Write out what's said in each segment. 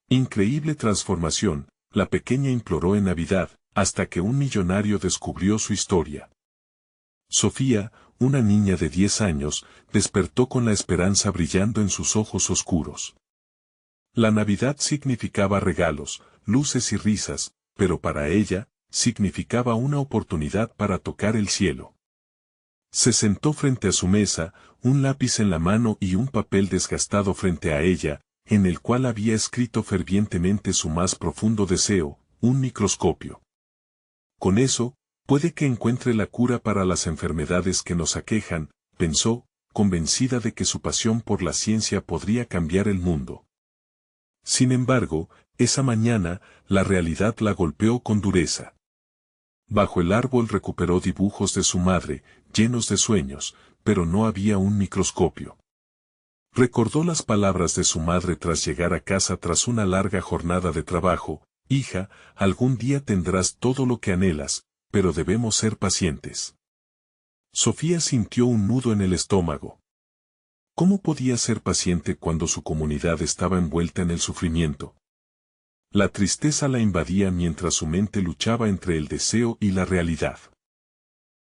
Increíble transformación, la pequeña imploró en Navidad, hasta que un millonario descubrió su historia. Sofía, una niña de 10 años, despertó con la esperanza brillando en sus ojos oscuros. La Navidad significaba regalos, luces y risas, pero para ella, significaba una oportunidad para tocar el cielo. Se sentó frente a su mesa, un lápiz en la mano y un papel desgastado frente a ella, en el cual había escrito fervientemente su más profundo deseo, un microscopio. Con eso, puede que encuentre la cura para las enfermedades que nos aquejan, pensó, convencida de que su pasión por la ciencia podría cambiar el mundo. Sin embargo, esa mañana, la realidad la golpeó con dureza. Bajo el árbol recuperó dibujos de su madre, llenos de sueños, pero no había un microscopio. Recordó las palabras de su madre tras llegar a casa tras una larga jornada de trabajo: hija, algún día tendrás todo lo que anhelas, pero debemos ser pacientes. Sofía sintió un nudo en el estómago. ¿Cómo podía ser paciente cuando su comunidad estaba envuelta en el sufrimiento? La tristeza la invadía mientras su mente luchaba entre el deseo y la realidad.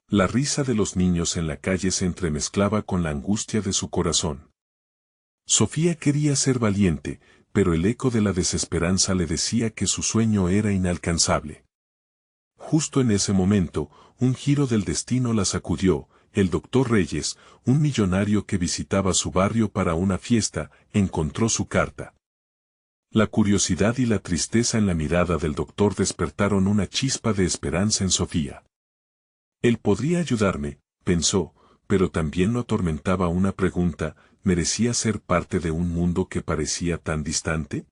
La risa de los niños en la calle se entremezclaba con la angustia de su corazón. Sofía quería ser valiente, pero el eco de la desesperanza le decía que su sueño era inalcanzable. Justo en ese momento, un giro del destino la sacudió. El doctor Reyes, un millonario que visitaba su barrio para una fiesta, encontró su carta. La curiosidad y la tristeza en la mirada del doctor despertaron una chispa de esperanza en Sofía. Él podría ayudarme, pensó, pero también lo atormentaba una pregunta: ¿merecía ser parte de un mundo que parecía tan distante?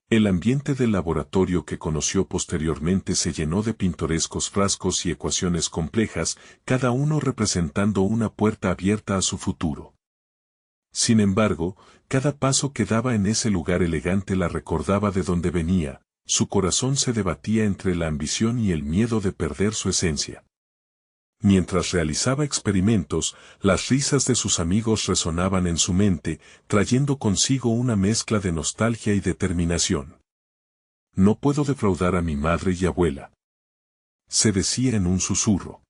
El ambiente del laboratorio que conoció posteriormente se llenó de pintorescos frascos y ecuaciones complejas, cada uno representando una puerta abierta a su futuro. Sin embargo, cada paso que daba en ese lugar elegante la recordaba de dónde venía. Su corazón se debatía entre la ambición y el miedo de perder su esencia. Mientras realizaba experimentos, las risas de sus amigos resonaban en su mente, trayendo consigo una mezcla de nostalgia y determinación. No puedo defraudar a mi madre y abuela, se decía en un susurro.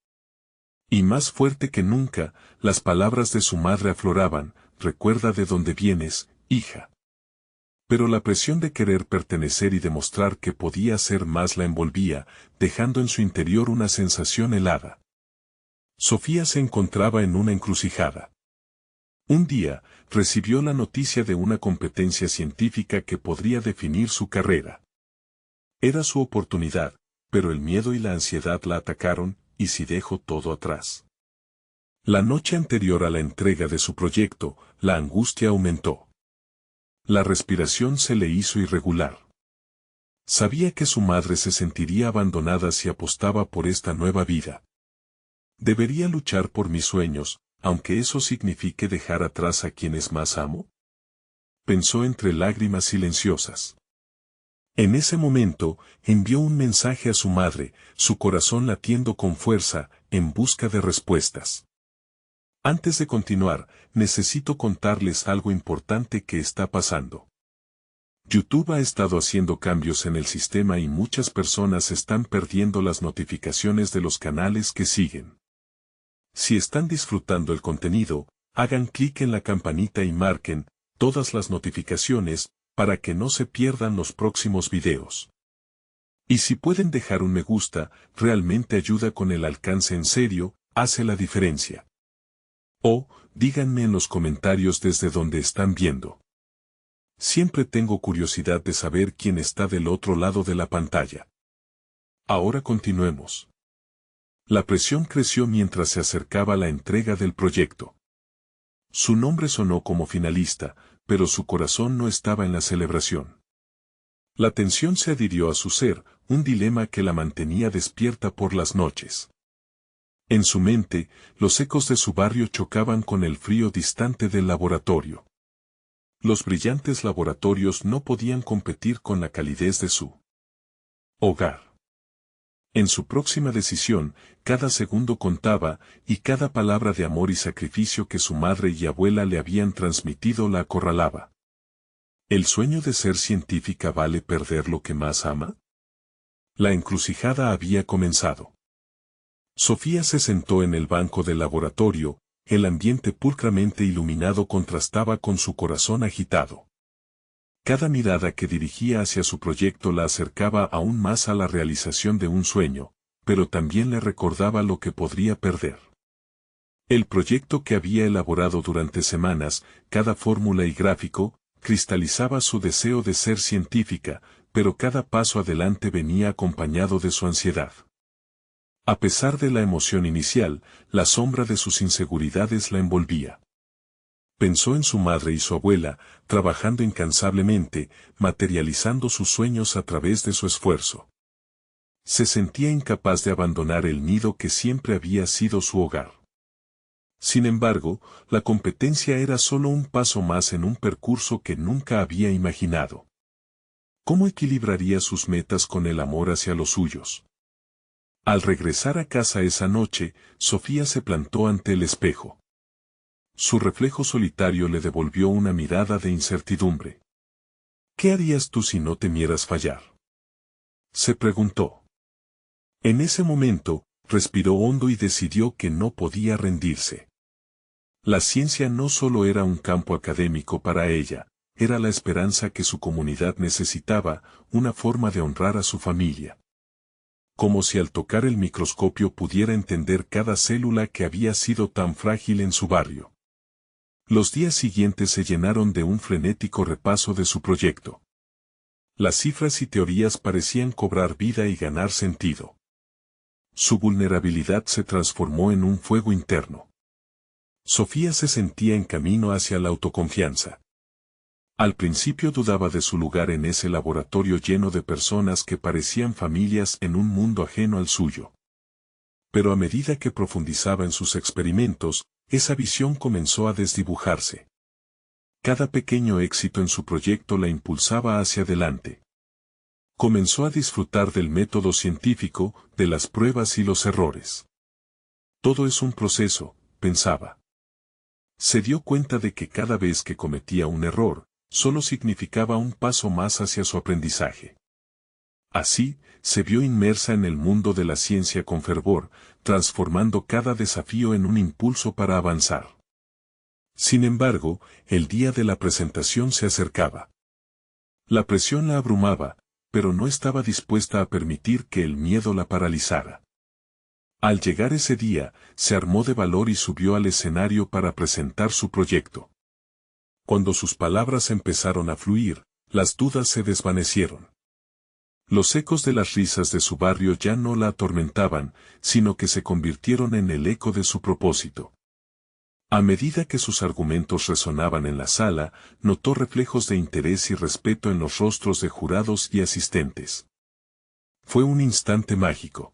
Y más fuerte que nunca, las palabras de su madre afloraban: recuerda de dónde vienes, hija. Pero la presión de querer pertenecer y demostrar que podía ser más la envolvía, dejando en su interior una sensación helada. Sofía se encontraba en una encrucijada. Un día, recibió la noticia de una competencia científica que podría definir su carrera. Era su oportunidad, pero el miedo y la ansiedad la atacaron. ¿Y si dejo todo atrás? La noche anterior a la entrega de su proyecto, la angustia aumentó. La respiración se le hizo irregular. Sabía que su madre se sentiría abandonada si apostaba por esta nueva vida. ¿Debería luchar por mis sueños, aunque eso signifique dejar atrás a quienes más amo? Pensó entre lágrimas silenciosas. En ese momento, envió un mensaje a su madre, su corazón latiendo con fuerza, en busca de respuestas. Antes de continuar, necesito contarles algo importante que está pasando. YouTube ha estado haciendo cambios en el sistema y muchas personas están perdiendo las notificaciones de los canales que siguen. Si están disfrutando el contenido, hagan clic en la campanita y marquen todas las notificaciones, para que no se pierdan los próximos videos. Y si pueden dejar un me gusta, realmente ayuda con el alcance en serio, hace la diferencia. O, díganme en los comentarios desde donde están viendo. Siempre tengo curiosidad de saber quién está del otro lado de la pantalla. Ahora continuemos. La presión creció mientras se acercaba la entrega del proyecto. Su nombre sonó como finalista, pero su corazón no estaba en la celebración. La tensión se adhirió a su ser, un dilema que la mantenía despierta por las noches. En su mente, los ecos de su barrio chocaban con el frío distante del laboratorio. Los brillantes laboratorios no podían competir con la calidez de su hogar. En su próxima decisión, cada segundo contaba, y cada palabra de amor y sacrificio que su madre y abuela le habían transmitido la acorralaba. ¿El sueño de ser científica vale perder lo que más ama? La encrucijada había comenzado. Sofía se sentó en el banco del laboratorio, el ambiente pulcramente iluminado contrastaba con su corazón agitado. Cada mirada que dirigía hacia su proyecto la acercaba aún más a la realización de un sueño, pero también le recordaba lo que podría perder. El proyecto que había elaborado durante semanas, cada fórmula y gráfico, cristalizaba su deseo de ser científica, pero cada paso adelante venía acompañado de su ansiedad. A pesar de la emoción inicial, la sombra de sus inseguridades la envolvía. Pensó en su madre y su abuela, trabajando incansablemente, materializando sus sueños a través de su esfuerzo. Se sentía incapaz de abandonar el nido que siempre había sido su hogar. Sin embargo, la competencia era solo un paso más en un percurso que nunca había imaginado. ¿Cómo equilibraría sus metas con el amor hacia los suyos? Al regresar a casa esa noche, Sofía se plantó ante el espejo. Su reflejo solitario le devolvió una mirada de incertidumbre. ¿Qué harías tú si no temieras fallar? Se preguntó. En ese momento, respiró hondo y decidió que no podía rendirse. La ciencia no solo era un campo académico para ella, era la esperanza que su comunidad necesitaba, una forma de honrar a su familia. Como si al tocar el microscopio pudiera entender cada célula que había sido tan frágil en su barrio. Los días siguientes se llenaron de un frenético repaso de su proyecto. Las cifras y teorías parecían cobrar vida y ganar sentido. Su vulnerabilidad se transformó en un fuego interno. Sofía se sentía en camino hacia la autoconfianza. Al principio dudaba de su lugar en ese laboratorio lleno de personas que parecían familias en un mundo ajeno al suyo. Pero a medida que profundizaba en sus experimentos, esa visión comenzó a desdibujarse. Cada pequeño éxito en su proyecto la impulsaba hacia adelante. Comenzó a disfrutar del método científico, de las pruebas y los errores. Todo es un proceso, pensaba. Se dio cuenta de que cada vez que cometía un error, solo significaba un paso más hacia su aprendizaje. Así, se vio inmersa en el mundo de la ciencia con fervor, transformando cada desafío en un impulso para avanzar. Sin embargo, el día de la presentación se acercaba. La presión la abrumaba, pero no estaba dispuesta a permitir que el miedo la paralizara. Al llegar ese día, se armó de valor y subió al escenario para presentar su proyecto. Cuando sus palabras empezaron a fluir, las dudas se desvanecieron. Los ecos de las risas de su barrio ya no la atormentaban, sino que se convirtieron en el eco de su propósito. A medida que sus argumentos resonaban en la sala, notó reflejos de interés y respeto en los rostros de jurados y asistentes. Fue un instante mágico.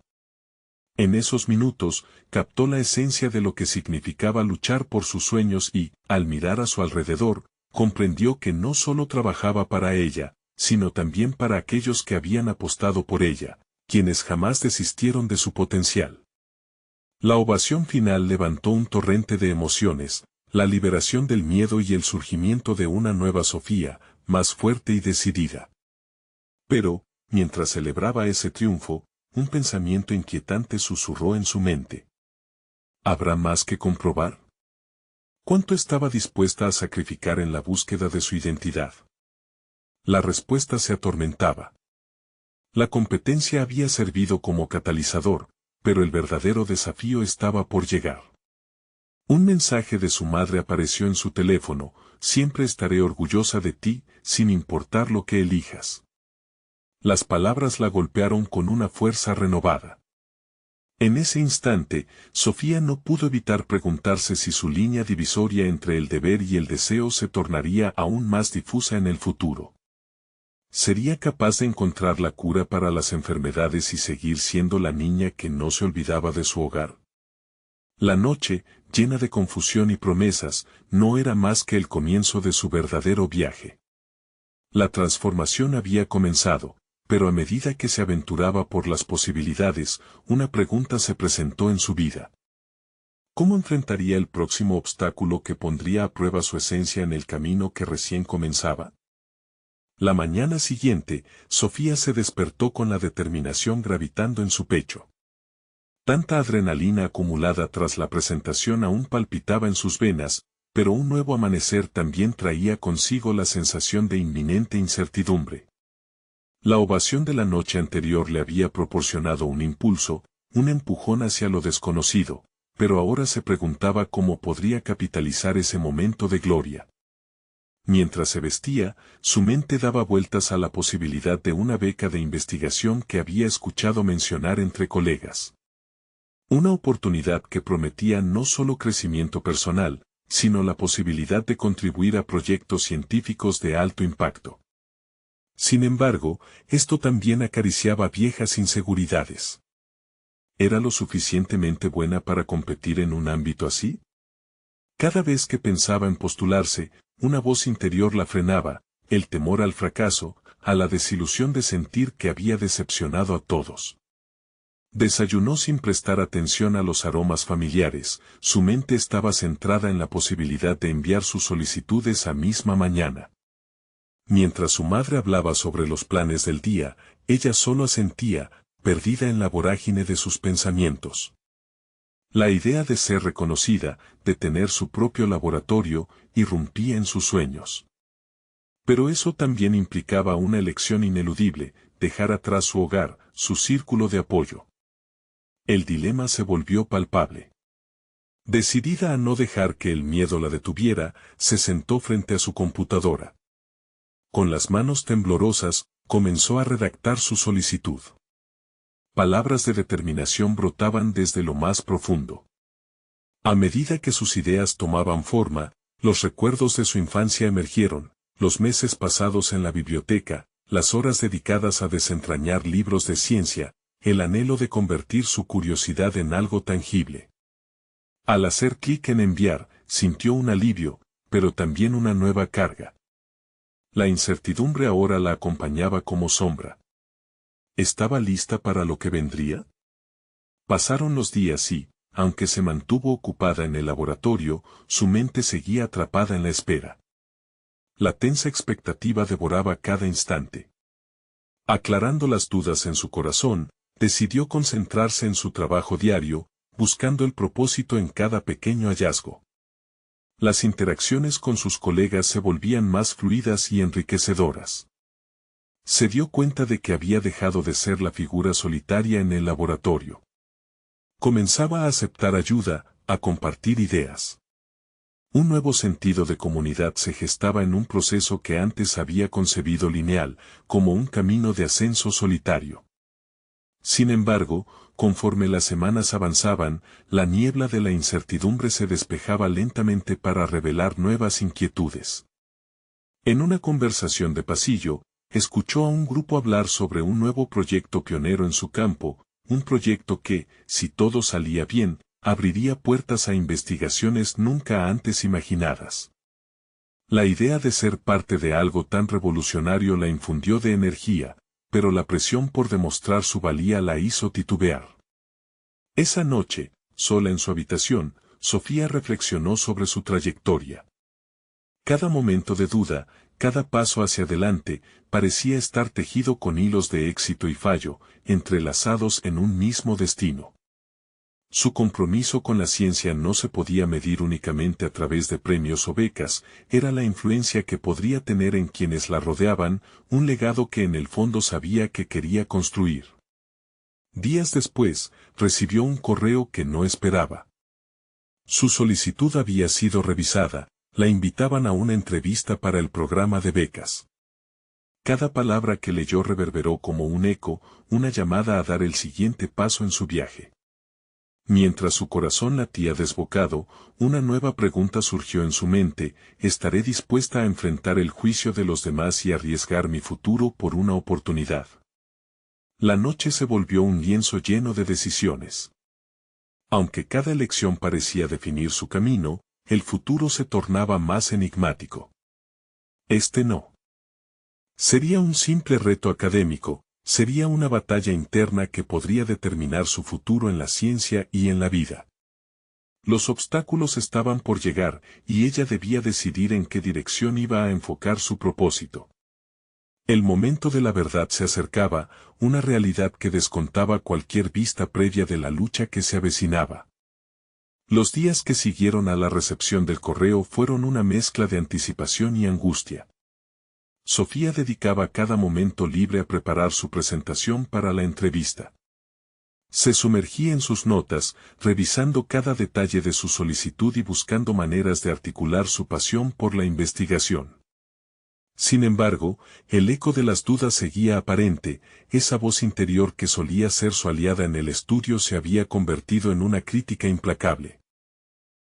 En esos minutos, captó la esencia de lo que significaba luchar por sus sueños y, al mirar a su alrededor, comprendió que no solo trabajaba para ella, sino también para aquellos que habían apostado por ella, quienes jamás desistieron de su potencial. La ovación final levantó un torrente de emociones, la liberación del miedo y el surgimiento de una nueva Sofía, más fuerte y decidida. Pero, mientras celebraba ese triunfo, un pensamiento inquietante susurró en su mente. ¿Habrá más que comprobar? ¿Cuánto estaba dispuesta a sacrificar en la búsqueda de su identidad? La respuesta se atormentaba. La competencia había servido como catalizador, pero el verdadero desafío estaba por llegar. Un mensaje de su madre apareció en su teléfono: siempre estaré orgullosa de ti, sin importar lo que elijas. Las palabras la golpearon con una fuerza renovada. En ese instante, Sofía no pudo evitar preguntarse si su línea divisoria entre el deber y el deseo se tornaría aún más difusa en el futuro. ¿Sería capaz de encontrar la cura para las enfermedades y seguir siendo la niña que no se olvidaba de su hogar? La noche, llena de confusión y promesas, no era más que el comienzo de su verdadero viaje. La transformación había comenzado, pero a medida que se aventuraba por las posibilidades, una pregunta se presentó en su vida. ¿Cómo enfrentaría el próximo obstáculo que pondría a prueba su esencia en el camino que recién comenzaba? La mañana siguiente, Sofía se despertó con la determinación gravitando en su pecho. Tanta adrenalina acumulada tras la presentación aún palpitaba en sus venas, pero un nuevo amanecer también traía consigo la sensación de inminente incertidumbre. La ovación de la noche anterior le había proporcionado un impulso, un empujón hacia lo desconocido, pero ahora se preguntaba cómo podría capitalizar ese momento de gloria. Mientras se vestía, su mente daba vueltas a la posibilidad de una beca de investigación que había escuchado mencionar entre colegas. Una oportunidad que prometía no solo crecimiento personal, sino la posibilidad de contribuir a proyectos científicos de alto impacto. Sin embargo, esto también acariciaba viejas inseguridades. ¿Era lo suficientemente buena para competir en un ámbito así? Cada vez que pensaba en postularse, una voz interior la frenaba, el temor al fracaso, a la desilusión de sentir que había decepcionado a todos. Desayunó sin prestar atención a los aromas familiares, su mente estaba centrada en la posibilidad de enviar sus solicitudes esa misma mañana. Mientras su madre hablaba sobre los planes del día, ella solo asentía, perdida en la vorágine de sus pensamientos. La idea de ser reconocida, de tener su propio laboratorio, irrumpía en sus sueños. Pero eso también implicaba una elección ineludible, dejar atrás su hogar, su círculo de apoyo. El dilema se volvió palpable. Decidida a no dejar que el miedo la detuviera, se sentó frente a su computadora. Con las manos temblorosas, comenzó a redactar su solicitud. Palabras de determinación brotaban desde lo más profundo. A medida que sus ideas tomaban forma, los recuerdos de su infancia emergieron, los meses pasados en la biblioteca, las horas dedicadas a desentrañar libros de ciencia, el anhelo de convertir su curiosidad en algo tangible. Al hacer clic en enviar, sintió un alivio, pero también una nueva carga. La incertidumbre ahora la acompañaba como sombra. ¿Estaba lista para lo que vendría? Pasaron los días y, aunque se mantuvo ocupada en el laboratorio, su mente seguía atrapada en la espera. La tensa expectativa devoraba cada instante. Aclarando las dudas en su corazón, decidió concentrarse en su trabajo diario, buscando el propósito en cada pequeño hallazgo. Las interacciones con sus colegas se volvían más fluidas y enriquecedoras. Se dio cuenta de que había dejado de ser la figura solitaria en el laboratorio. Comenzaba a aceptar ayuda, a compartir ideas. Un nuevo sentido de comunidad se gestaba en un proceso que antes había concebido lineal, como un camino de ascenso solitario. Sin embargo, conforme las semanas avanzaban, la niebla de la incertidumbre se despejaba lentamente para revelar nuevas inquietudes. En una conversación de pasillo, escuchó a un grupo hablar sobre un nuevo proyecto pionero en su campo, un proyecto que, si todo salía bien, abriría puertas a investigaciones nunca antes imaginadas. La idea de ser parte de algo tan revolucionario la infundió de energía, pero la presión por demostrar su valía la hizo titubear. Esa noche, sola en su habitación, Sofía reflexionó sobre su trayectoria. Cada momento de duda, cada paso hacia adelante, parecía estar tejido con hilos de éxito y fallo, entrelazados en un mismo destino. Su compromiso con la ciencia no se podía medir únicamente a través de premios o becas, era la influencia que podría tener en quienes la rodeaban, un legado que en el fondo sabía que quería construir. Días después, recibió un correo que no esperaba. Su solicitud había sido revisada, la invitaban a una entrevista para el programa de becas. Cada palabra que leyó reverberó como un eco, una llamada a dar el siguiente paso en su viaje. Mientras su corazón latía desbocado, una nueva pregunta surgió en su mente: ¿estaré dispuesta a enfrentar el juicio de los demás y arriesgar mi futuro por una oportunidad? La noche se volvió un lienzo lleno de decisiones. Aunque cada elección parecía definir su camino, el futuro se tornaba más enigmático. Este no. Sería un simple reto académico, sería una batalla interna que podría determinar su futuro en la ciencia y en la vida. Los obstáculos estaban por llegar, y ella debía decidir en qué dirección iba a enfocar su propósito. El momento de la verdad se acercaba, una realidad que descontaba cualquier vista previa de la lucha que se avecinaba. Los días que siguieron a la recepción del correo fueron una mezcla de anticipación y angustia. Sofía dedicaba cada momento libre a preparar su presentación para la entrevista. Se sumergía en sus notas, revisando cada detalle de su solicitud y buscando maneras de articular su pasión por la investigación. Sin embargo, el eco de las dudas seguía aparente, esa voz interior que solía ser su aliada en el estudio se había convertido en una crítica implacable.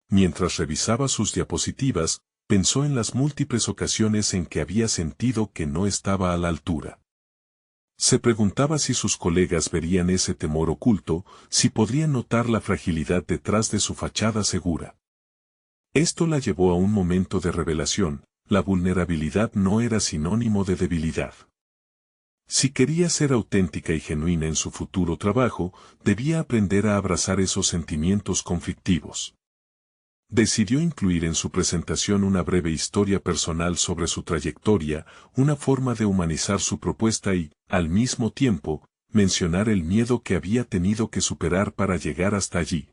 Mientras revisaba sus diapositivas, pensó en las múltiples ocasiones en que había sentido que no estaba a la altura. Se preguntaba si sus colegas verían ese temor oculto, si podrían notar la fragilidad detrás de su fachada segura. Esto la llevó a un momento de revelación. La vulnerabilidad no era sinónimo de debilidad. Si quería ser auténtica y genuina en su futuro trabajo, debía aprender a abrazar esos sentimientos conflictivos. Decidió incluir en su presentación una breve historia personal sobre su trayectoria, una forma de humanizar su propuesta y, al mismo tiempo, mencionar el miedo que había tenido que superar para llegar hasta allí.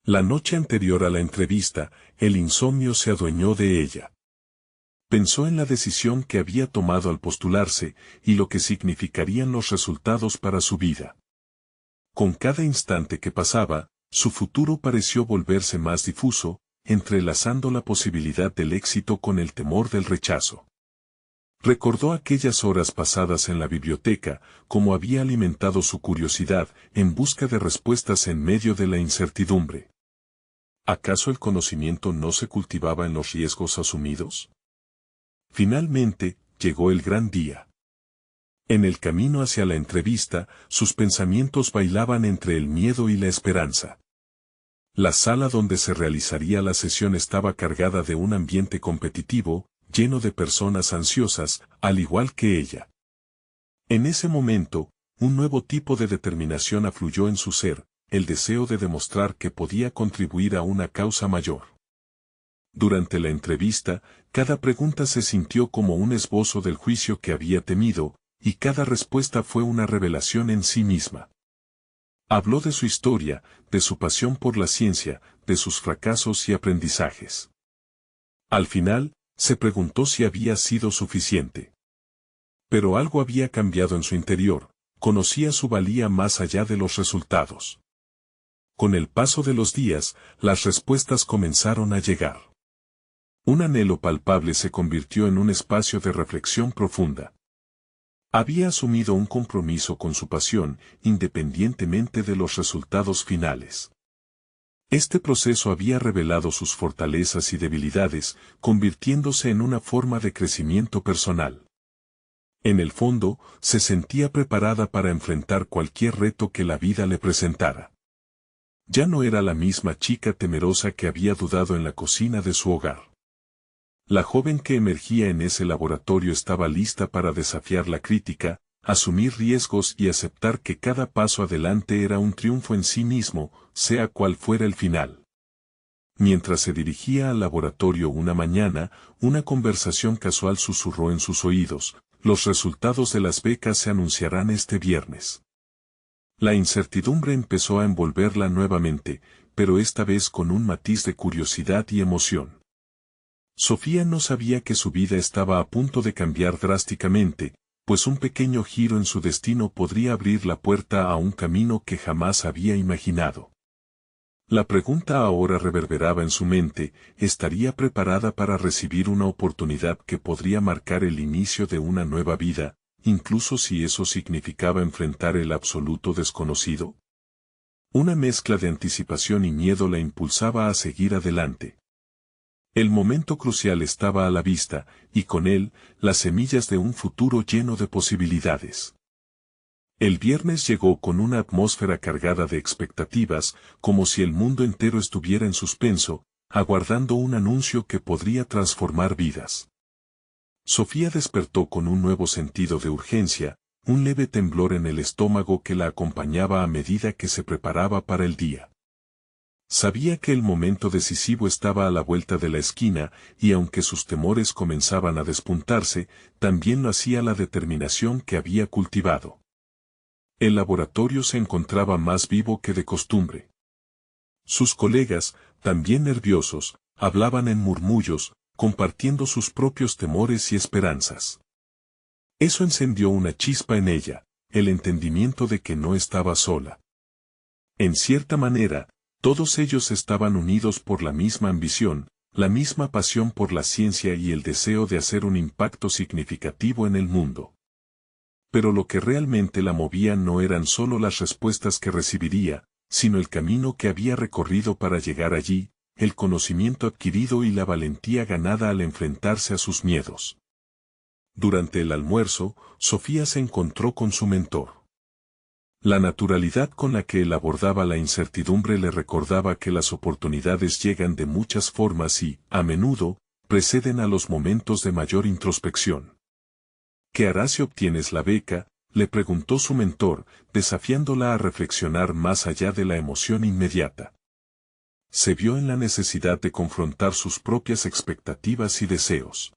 La noche anterior a la entrevista, el insomnio se adueñó de ella. Pensó en la decisión que había tomado al postularse y lo que significarían los resultados para su vida. Con cada instante que pasaba, su futuro pareció volverse más difuso, entrelazando la posibilidad del éxito con el temor del rechazo. Recordó aquellas horas pasadas en la biblioteca, cómo había alimentado su curiosidad en busca de respuestas en medio de la incertidumbre. ¿Acaso el conocimiento no se cultivaba en los riesgos asumidos? Finalmente, llegó el gran día. En el camino hacia la entrevista, sus pensamientos bailaban entre el miedo y la esperanza. La sala donde se realizaría la sesión estaba cargada de un ambiente competitivo, lleno de personas ansiosas, al igual que ella. En ese momento, un nuevo tipo de determinación afluyó en su ser, el deseo de demostrar que podía contribuir a una causa mayor. Durante la entrevista, cada pregunta se sintió como un esbozo del juicio que había temido, y cada respuesta fue una revelación en sí misma. Habló de su historia, de su pasión por la ciencia, de sus fracasos y aprendizajes. Al final, se preguntó si había sido suficiente. Pero algo había cambiado en su interior, conocía su valía más allá de los resultados. Con el paso de los días, las respuestas comenzaron a llegar. Un anhelo palpable se convirtió en un espacio de reflexión profunda. Había asumido un compromiso con su pasión, independientemente de los resultados finales. Este proceso había revelado sus fortalezas y debilidades, convirtiéndose en una forma de crecimiento personal. En el fondo, se sentía preparada para enfrentar cualquier reto que la vida le presentara. Ya no era la misma chica temerosa que había dudado en la cocina de su hogar. La joven que emergía en ese laboratorio estaba lista para desafiar la crítica, asumir riesgos y aceptar que cada paso adelante era un triunfo en sí mismo, sea cual fuera el final. Mientras se dirigía al laboratorio una mañana, una conversación casual susurró en sus oídos: los resultados de las becas se anunciarán este viernes. La incertidumbre empezó a envolverla nuevamente, pero esta vez con un matiz de curiosidad y emoción. Sofía no sabía que su vida estaba a punto de cambiar drásticamente, pues un pequeño giro en su destino podría abrir la puerta a un camino que jamás había imaginado. La pregunta ahora reverberaba en su mente: ¿estaría preparada para recibir una oportunidad que podría marcar el inicio de una nueva vida, incluso si eso significaba enfrentar el absoluto desconocido? Una mezcla de anticipación y miedo la impulsaba a seguir adelante. El momento crucial estaba a la vista, y con él, las semillas de un futuro lleno de posibilidades. El viernes llegó con una atmósfera cargada de expectativas, como si el mundo entero estuviera en suspenso, aguardando un anuncio que podría transformar vidas. Sofía despertó con un nuevo sentido de urgencia, un leve temblor en el estómago que la acompañaba a medida que se preparaba para el día. Sabía que el momento decisivo estaba a la vuelta de la esquina, y aunque sus temores comenzaban a despuntarse, también lo hacía la determinación que había cultivado. El laboratorio se encontraba más vivo que de costumbre. Sus colegas, también nerviosos, hablaban en murmullos, compartiendo sus propios temores y esperanzas. Eso encendió una chispa en ella, el entendimiento de que no estaba sola. En cierta manera, todos ellos estaban unidos por la misma ambición, la misma pasión por la ciencia y el deseo de hacer un impacto significativo en el mundo. Pero lo que realmente la movía no eran solo las respuestas que recibiría, sino el camino que había recorrido para llegar allí, el conocimiento adquirido y la valentía ganada al enfrentarse a sus miedos. Durante el almuerzo, Sofía se encontró con su mentor. La naturalidad con la que él abordaba la incertidumbre le recordaba que las oportunidades llegan de muchas formas y, a menudo, preceden a los momentos de mayor introspección. ¿Qué harás si obtienes la beca?, le preguntó su mentor, desafiándola a reflexionar más allá de la emoción inmediata. Se vio en la necesidad de confrontar sus propias expectativas y deseos.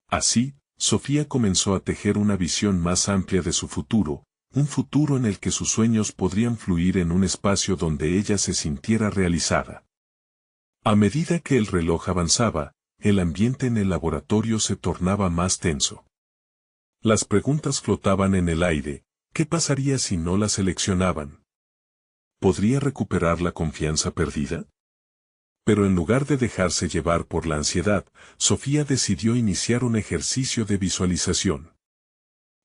Así, Sofía comenzó a tejer una visión más amplia de su futuro, un futuro en el que sus sueños podrían fluir en un espacio donde ella se sintiera realizada. A medida que el reloj avanzaba, el ambiente en el laboratorio se tornaba más tenso. Las preguntas flotaban en el aire. ¿Qué pasaría si no la seleccionaban? ¿Podría recuperar la confianza perdida? Pero en lugar de dejarse llevar por la ansiedad, Sofía decidió iniciar un ejercicio de visualización.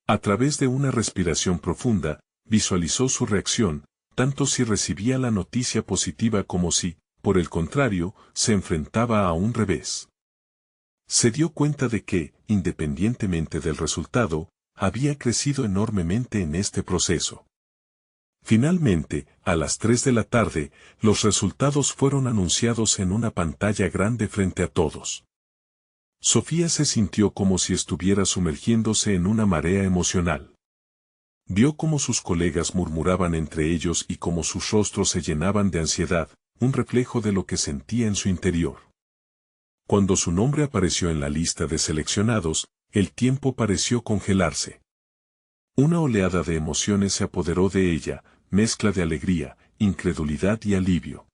A través de una respiración profunda, visualizó su reacción, tanto si recibía la noticia positiva como si, por el contrario, se enfrentaba a un revés. Se dio cuenta de que, independientemente del resultado, había crecido enormemente en este proceso. Finalmente, a las 3 de la tarde, los resultados fueron anunciados en una pantalla grande frente a todos. Sofía se sintió como si estuviera sumergiéndose en una marea emocional. Vio cómo sus colegas murmuraban entre ellos y cómo sus rostros se llenaban de ansiedad, un reflejo de lo que sentía en su interior. Cuando su nombre apareció en la lista de seleccionados, el tiempo pareció congelarse. Una oleada de emociones se apoderó de ella, mezcla de alegría, incredulidad y alivio.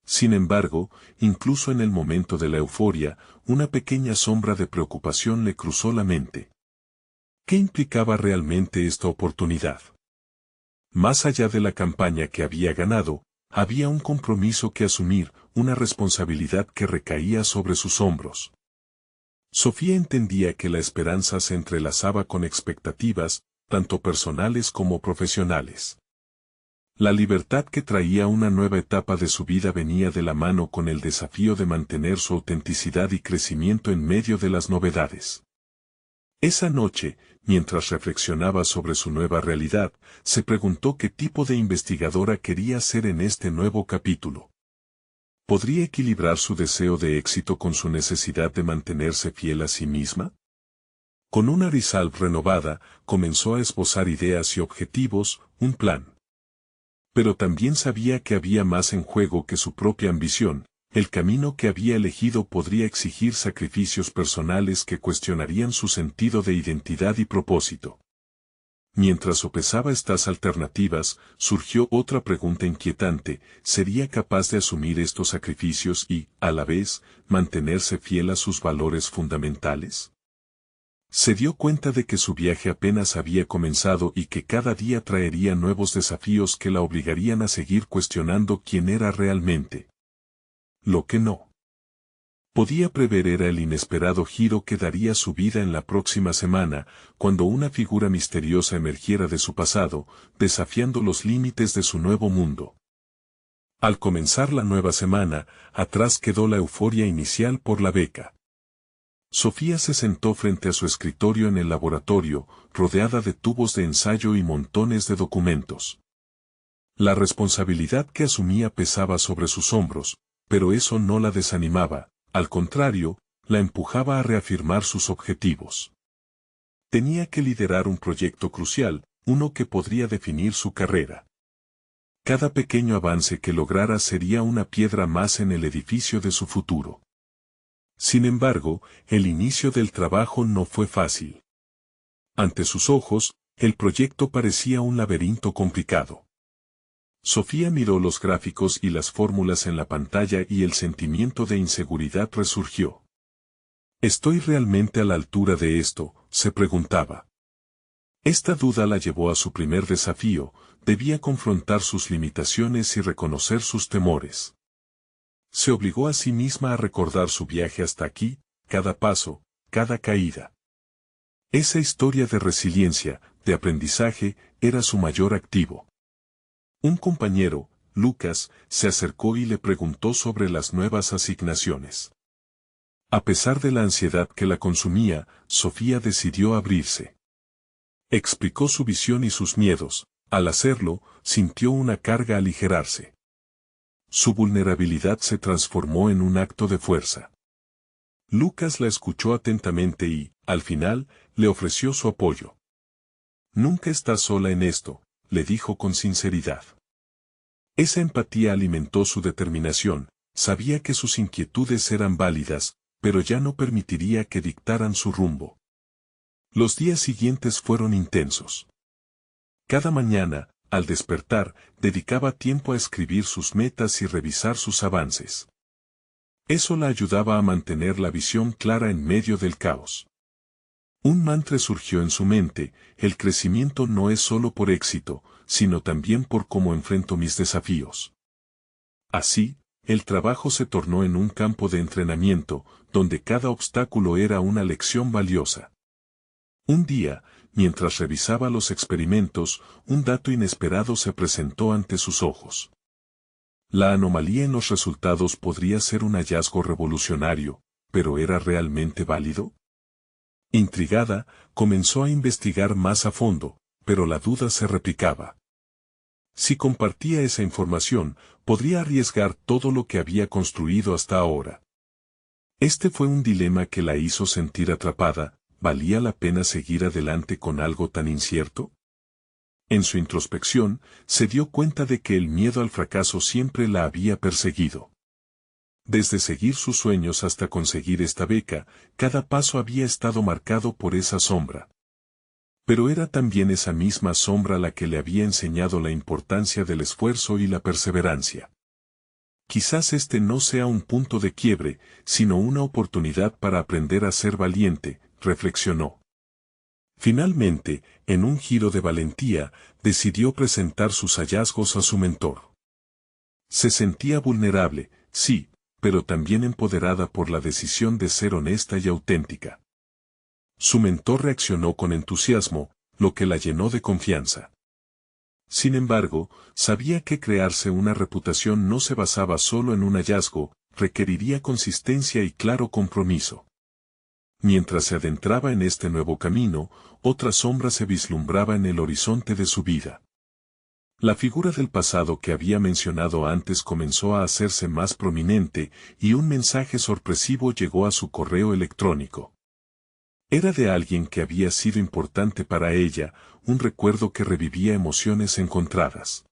Sin embargo, incluso en el momento de la euforia, una pequeña sombra de preocupación le cruzó la mente. ¿Qué implicaba realmente esta oportunidad? Más allá de la campaña que había ganado, había un compromiso que asumir, una responsabilidad que recaía sobre sus hombros. Sofía entendía que la esperanza se entrelazaba con expectativas, tanto personales como profesionales. La libertad que traía una nueva etapa de su vida venía de la mano con el desafío de mantener su autenticidad y crecimiento en medio de las novedades. Esa noche, mientras reflexionaba sobre su nueva realidad, se preguntó qué tipo de investigadora quería ser en este nuevo capítulo. ¿Podría equilibrar su deseo de éxito con su necesidad de mantenerse fiel a sí misma? Con una resolve renovada, comenzó a esbozar ideas y objetivos, un plan. Pero también sabía que había más en juego que su propia ambición. El camino que había elegido podría exigir sacrificios personales que cuestionarían su sentido de identidad y propósito. Mientras sopesaba estas alternativas, surgió otra pregunta inquietante: ¿sería capaz de asumir estos sacrificios y, a la vez, mantenerse fiel a sus valores fundamentales? Se dio cuenta de que su viaje apenas había comenzado y que cada día traería nuevos desafíos que la obligarían a seguir cuestionando quién era realmente. Lo que no podía prever era el inesperado giro que daría su vida en la próxima semana, cuando una figura misteriosa emergiera de su pasado, desafiando los límites de su nuevo mundo. Al comenzar la nueva semana, atrás quedó la euforia inicial por la beca. Sofía se sentó frente a su escritorio en el laboratorio, rodeada de tubos de ensayo y montones de documentos. La responsabilidad que asumía pesaba sobre sus hombros, pero eso no la desanimaba, al contrario, la empujaba a reafirmar sus objetivos. Tenía que liderar un proyecto crucial, uno que podría definir su carrera. Cada pequeño avance que lograra sería una piedra más en el edificio de su futuro. Sin embargo, el inicio del trabajo no fue fácil. Ante sus ojos, el proyecto parecía un laberinto complicado. Sofía miró los gráficos y las fórmulas en la pantalla y el sentimiento de inseguridad resurgió. ¿Estoy realmente a la altura de esto?, se preguntaba. Esta duda la llevó a su primer desafío: debía confrontar sus limitaciones y reconocer sus temores. Se obligó a sí misma a recordar su viaje hasta aquí, cada paso, cada caída. Esa historia de resiliencia, de aprendizaje, era su mayor activo. Un compañero, Lucas, se acercó y le preguntó sobre las nuevas asignaciones. A pesar de la ansiedad que la consumía, Sofía decidió abrirse. Explicó su visión y sus miedos. Al hacerlo, sintió una carga aligerarse. Su vulnerabilidad se transformó en un acto de fuerza. Lucas la escuchó atentamente y, al final, le ofreció su apoyo. Nunca estás sola en esto, le dijo con sinceridad. Esa empatía alimentó su determinación. Sabía que sus inquietudes eran válidas, pero ya no permitiría que dictaran su rumbo. Los días siguientes fueron intensos. Cada mañana, al despertar, dedicaba tiempo a escribir sus metas y revisar sus avances. Eso la ayudaba a mantener la visión clara en medio del caos. Un mantra surgió en su mente: el crecimiento no es solo por éxito, sino también por cómo enfrento mis desafíos. Así, el trabajo se tornó en un campo de entrenamiento, donde cada obstáculo era una lección valiosa. Un día, mientras revisaba los experimentos, un dato inesperado se presentó ante sus ojos. La anomalía en los resultados podría ser un hallazgo revolucionario, pero ¿era realmente válido? Intrigada, comenzó a investigar más a fondo, pero la duda se replicaba. Si compartía esa información, podría arriesgar todo lo que había construido hasta ahora. Este fue un dilema que la hizo sentir atrapada. ¿Valía la pena seguir adelante con algo tan incierto? En su introspección, se dio cuenta de que el miedo al fracaso siempre la había perseguido. Desde seguir sus sueños hasta conseguir esta beca, cada paso había estado marcado por esa sombra. Pero era también esa misma sombra la que le había enseñado la importancia del esfuerzo y la perseverancia. Quizás este no sea un punto de quiebre, sino una oportunidad para aprender a ser valiente, reflexionó. Finalmente, en un giro de valentía, decidió presentar sus hallazgos a su mentor. Se sentía vulnerable, sí, pero también empoderada por la decisión de ser honesta y auténtica. Su mentor reaccionó con entusiasmo, lo que la llenó de confianza. Sin embargo, sabía que crearse una reputación no se basaba solo en un hallazgo, requeriría consistencia y claro compromiso. Mientras se adentraba en este nuevo camino, otra sombra se vislumbraba en el horizonte de su vida. La figura del pasado que había mencionado antes comenzó a hacerse más prominente, y un mensaje sorpresivo llegó a su correo electrónico. Era de alguien que había sido importante para ella, un recuerdo que revivía emociones encontradas.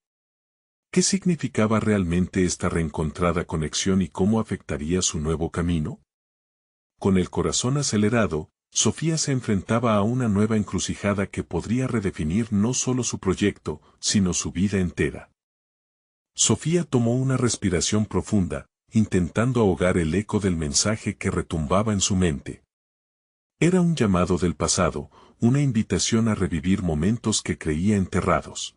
¿Qué significaba realmente esta reencontrada conexión y cómo afectaría su nuevo camino? Con el corazón acelerado, Sofía se enfrentaba a una nueva encrucijada que podría redefinir no solo su proyecto, sino su vida entera. Sofía tomó una respiración profunda, intentando ahogar el eco del mensaje que retumbaba en su mente. Era un llamado del pasado, una invitación a revivir momentos que creía enterrados.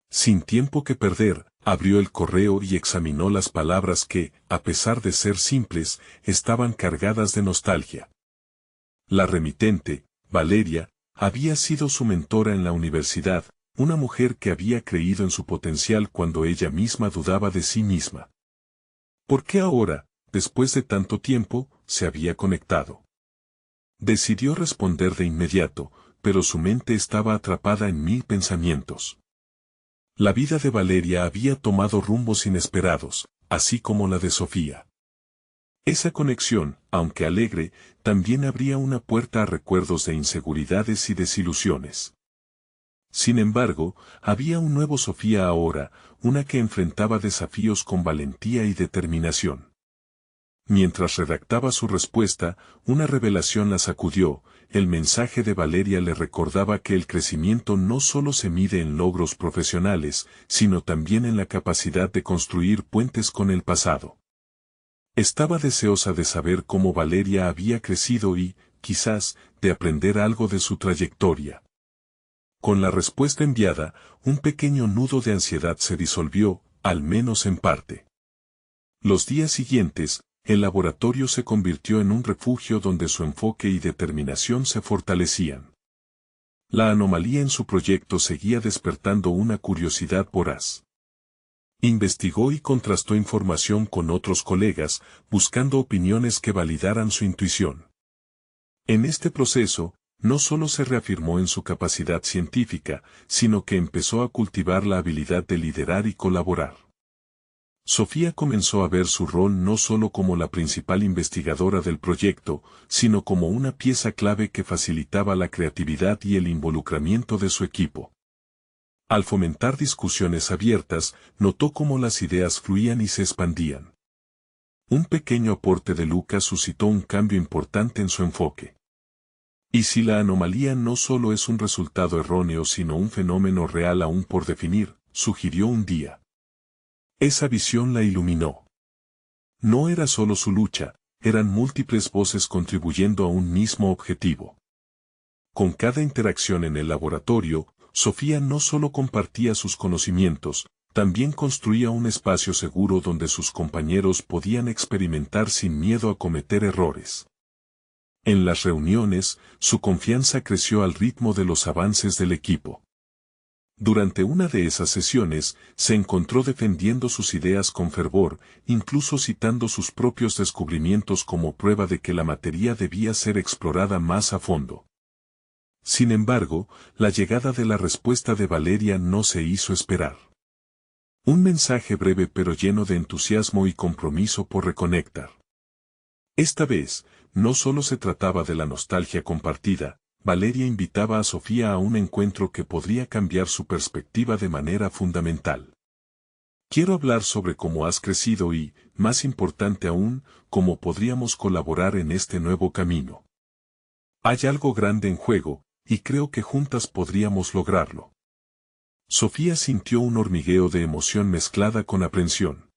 Sin tiempo que perder, abrió el correo y examinó las palabras que, a pesar de ser simples, estaban cargadas de nostalgia. La remitente, Valeria, había sido su mentora en la universidad, una mujer que había creído en su potencial cuando ella misma dudaba de sí misma. ¿Por qué ahora, después de tanto tiempo, se había conectado? Decidió responder de inmediato, pero su mente estaba atrapada en 1000 pensamientos. La vida de Valeria había tomado rumbos inesperados, así como la de Sofía. Esa conexión, aunque alegre, también abría una puerta a recuerdos de inseguridades y desilusiones. Sin embargo, había un nuevo Sofía ahora, una que enfrentaba desafíos con valentía y determinación. Mientras redactaba su respuesta, una revelación la sacudió. El mensaje de Valeria le recordaba que el crecimiento no solo se mide en logros profesionales, sino también en la capacidad de construir puentes con el pasado. Estaba deseosa de saber cómo Valeria había crecido y, quizás, de aprender algo de su trayectoria. Con la respuesta enviada, un pequeño nudo de ansiedad se disolvió, al menos en parte. Los días siguientes, el laboratorio se convirtió en un refugio donde su enfoque y determinación se fortalecían. La anomalía en su proyecto seguía despertando una curiosidad voraz. Investigó y contrastó información con otros colegas, buscando opiniones que validaran su intuición. En este proceso, no solo se reafirmó en su capacidad científica, sino que empezó a cultivar la habilidad de liderar y colaborar. Sofía comenzó a ver su rol no solo como la principal investigadora del proyecto, sino como una pieza clave que facilitaba la creatividad y el involucramiento de su equipo. Al fomentar discusiones abiertas, notó cómo las ideas fluían y se expandían. Un pequeño aporte de Lucas suscitó un cambio importante en su enfoque. ¿Y si la anomalía no solo es un resultado erróneo sino un fenómeno real aún por definir?, sugirió un día. Esa visión la iluminó. No era solo su lucha, eran múltiples voces contribuyendo a un mismo objetivo. Con cada interacción en el laboratorio, Sofía no solo compartía sus conocimientos, también construía un espacio seguro donde sus compañeros podían experimentar sin miedo a cometer errores. En las reuniones, su confianza creció al ritmo de los avances del equipo. Durante una de esas sesiones, se encontró defendiendo sus ideas con fervor, incluso citando sus propios descubrimientos como prueba de que la materia debía ser explorada más a fondo. Sin embargo, la llegada de la respuesta de Valeria no se hizo esperar. Un mensaje breve pero lleno de entusiasmo y compromiso por reconectar. Esta vez, no solo se trataba de la nostalgia compartida, Valeria invitaba a Sofía a un encuentro que podría cambiar su perspectiva de manera fundamental. Quiero hablar sobre cómo has crecido y, más importante aún, cómo podríamos colaborar en este nuevo camino. Hay algo grande en juego, y creo que juntas podríamos lograrlo. Sofía sintió un hormigueo de emoción mezclada con aprensión.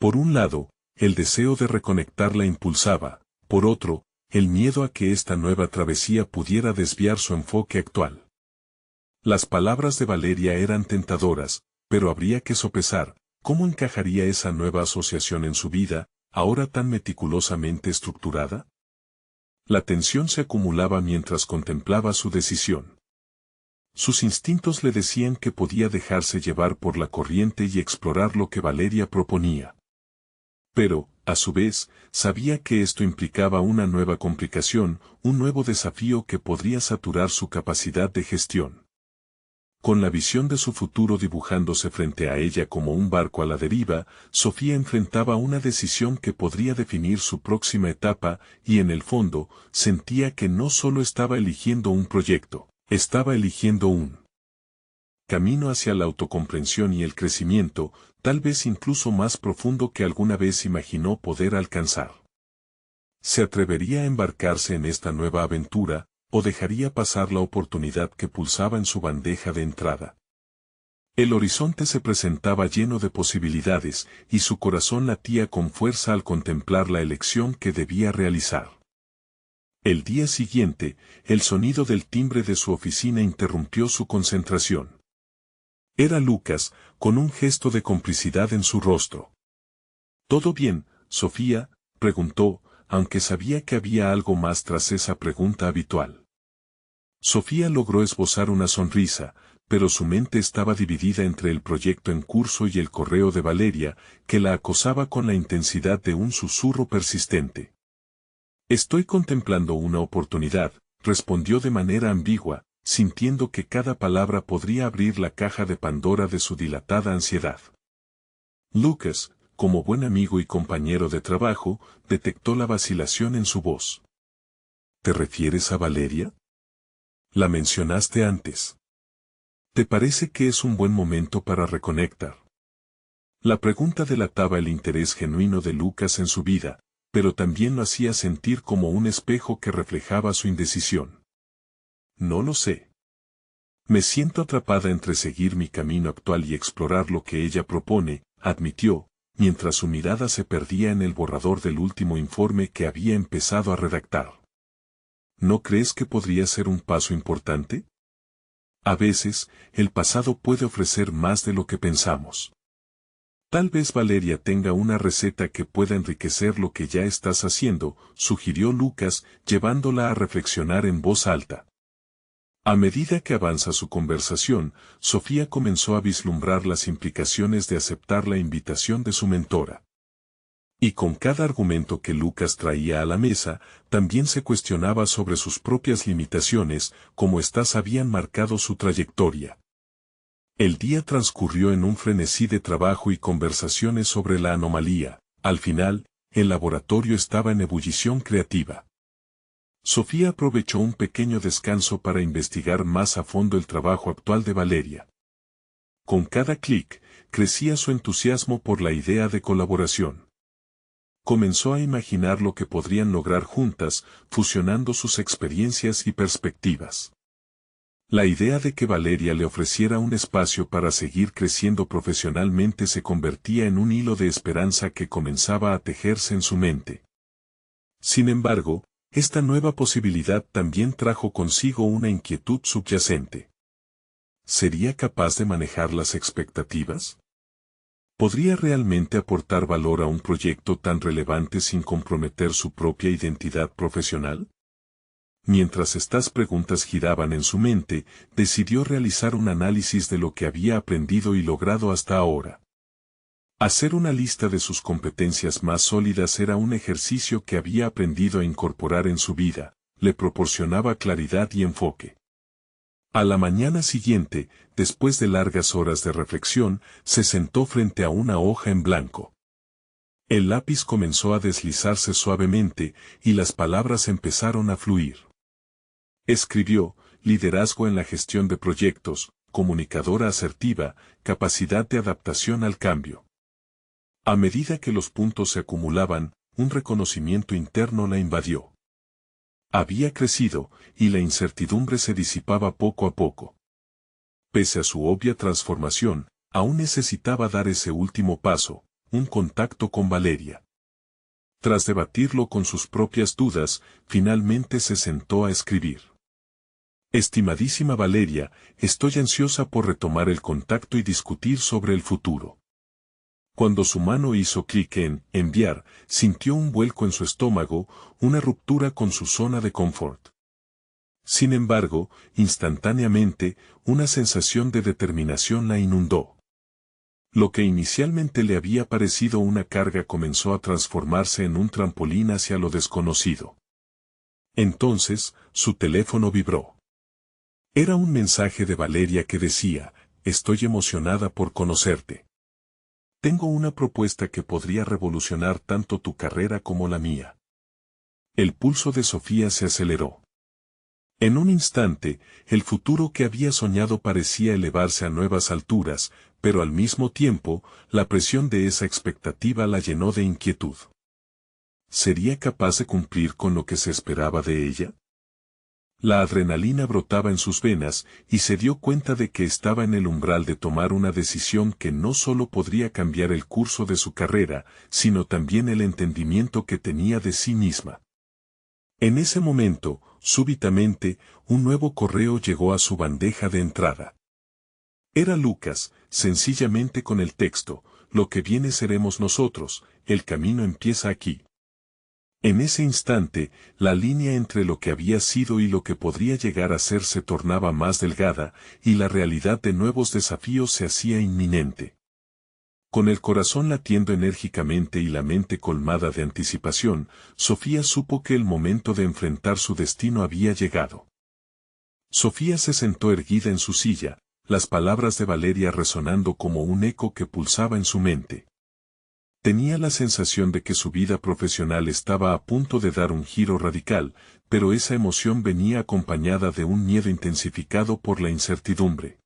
Por un lado, el deseo de reconectar la impulsaba, por otro, el miedo a que esta nueva travesía pudiera desviar su enfoque actual. Las palabras de Valeria eran tentadoras, pero habría que sopesar, ¿cómo encajaría esa nueva asociación en su vida, ahora tan meticulosamente estructurada? La tensión se acumulaba mientras contemplaba su decisión. Sus instintos le decían que podía dejarse llevar por la corriente y explorar lo que Valeria proponía. Pero, a su vez, sabía que esto implicaba una nueva complicación, un nuevo desafío que podría saturar su capacidad de gestión. Con la visión de su futuro dibujándose frente a ella como un barco a la deriva, Sofía enfrentaba una decisión que podría definir su próxima etapa y en el fondo, sentía que no solo estaba eligiendo un proyecto, estaba eligiendo un camino hacia la autocomprensión y el crecimiento, tal vez incluso más profundo que alguna vez imaginó poder alcanzar. ¿Se atrevería a embarcarse en esta nueva aventura, o dejaría pasar la oportunidad que pulsaba en su bandeja de entrada? El horizonte se presentaba lleno de posibilidades, y su corazón latía con fuerza al contemplar la elección que debía realizar. El día siguiente, el sonido del timbre de su oficina interrumpió su concentración. Era Lucas, con un gesto de complicidad en su rostro. ¿Todo bien, Sofía?, preguntó, aunque sabía que había algo más tras esa pregunta habitual. Sofía logró esbozar una sonrisa, pero su mente estaba dividida entre el proyecto en curso y el correo de Valeria, que la acosaba con la intensidad de un susurro persistente. Estoy contemplando una oportunidad, respondió de manera ambigua, sintiendo que cada palabra podría abrir la caja de Pandora de su dilatada ansiedad. Lucas, como buen amigo y compañero de trabajo, detectó la vacilación en su voz. ¿Te refieres a Valeria? La mencionaste antes. ¿Te parece que es un buen momento para reconectar? La pregunta delataba el interés genuino de Lucas en su vida, pero también lo hacía sentir como un espejo que reflejaba su indecisión. No lo sé. Me siento atrapada entre seguir mi camino actual y explorar lo que ella propone, admitió, mientras su mirada se perdía en el borrador del último informe que había empezado a redactar. ¿No crees que podría ser un paso importante? A veces, el pasado puede ofrecer más de lo que pensamos. Tal vez Valeria tenga una receta que pueda enriquecer lo que ya estás haciendo, sugirió Lucas, llevándola a reflexionar en voz alta. A medida que avanza su conversación, Sofía comenzó a vislumbrar las implicaciones de aceptar la invitación de su mentora. Y con cada argumento que Lucas traía a la mesa, también se cuestionaba sobre sus propias limitaciones, como éstas habían marcado su trayectoria. El día transcurrió en un frenesí de trabajo y conversaciones sobre la anomalía. Al final, el laboratorio estaba en ebullición creativa. Sofía aprovechó un pequeño descanso para investigar más a fondo el trabajo actual de Valeria. Con cada clic, crecía su entusiasmo por la idea de colaboración. Comenzó a imaginar lo que podrían lograr juntas, fusionando sus experiencias y perspectivas. La idea de que Valeria le ofreciera un espacio para seguir creciendo profesionalmente se convertía en un hilo de esperanza que comenzaba a tejerse en su mente. Sin embargo, esta nueva posibilidad también trajo consigo una inquietud subyacente. ¿Sería capaz de manejar las expectativas? ¿Podría realmente aportar valor a un proyecto tan relevante sin comprometer su propia identidad profesional? Mientras estas preguntas giraban en su mente, decidió realizar un análisis de lo que había aprendido y logrado hasta ahora. Hacer una lista de sus competencias más sólidas era un ejercicio que había aprendido a incorporar en su vida, le proporcionaba claridad y enfoque. A la mañana siguiente, después de largas horas de reflexión, se sentó frente a una hoja en blanco. El lápiz comenzó a deslizarse suavemente, y las palabras empezaron a fluir. Escribió: liderazgo en la gestión de proyectos, comunicadora asertiva, capacidad de adaptación al cambio. A medida que los puntos se acumulaban, un reconocimiento interno la invadió. Había crecido, y la incertidumbre se disipaba poco a poco. Pese a su obvia transformación, aún necesitaba dar ese último paso, un contacto con Valeria. Tras debatirlo con sus propias dudas, finalmente se sentó a escribir. Estimadísima Valeria, estoy ansiosa por retomar el contacto y discutir sobre el futuro. Cuando su mano hizo clic en enviar, sintió un vuelco en su estómago, una ruptura con su zona de confort. Sin embargo, instantáneamente, una sensación de determinación la inundó. Lo que inicialmente le había parecido una carga comenzó a transformarse en un trampolín hacia lo desconocido. Entonces, su teléfono vibró. Era un mensaje de Valeria que decía: estoy emocionada por conocerte. Tengo una propuesta que podría revolucionar tanto tu carrera como la mía. El pulso de Sofía se aceleró. En un instante, el futuro que había soñado parecía elevarse a nuevas alturas, pero al mismo tiempo, la presión de esa expectativa la llenó de inquietud. ¿Sería capaz de cumplir con lo que se esperaba de ella? La adrenalina brotaba en sus venas, y se dio cuenta de que estaba en el umbral de tomar una decisión que no solo podría cambiar el curso de su carrera, sino también el entendimiento que tenía de sí misma. En ese momento, súbitamente, un nuevo correo llegó a su bandeja de entrada. Era Lucas, sencillamente con el texto: lo que viene seremos nosotros, el camino empieza aquí. En ese instante, la línea entre lo que había sido y lo que podría llegar a ser se tornaba más delgada, y la realidad de nuevos desafíos se hacía inminente. Con el corazón latiendo enérgicamente y la mente colmada de anticipación, Sofía supo que el momento de enfrentar su destino había llegado. Sofía se sentó erguida en su silla, las palabras de Valeria resonando como un eco que pulsaba en su mente. Tenía la sensación de que su vida profesional estaba a punto de dar un giro radical, pero esa emoción venía acompañada de un miedo intensificado por la incertidumbre.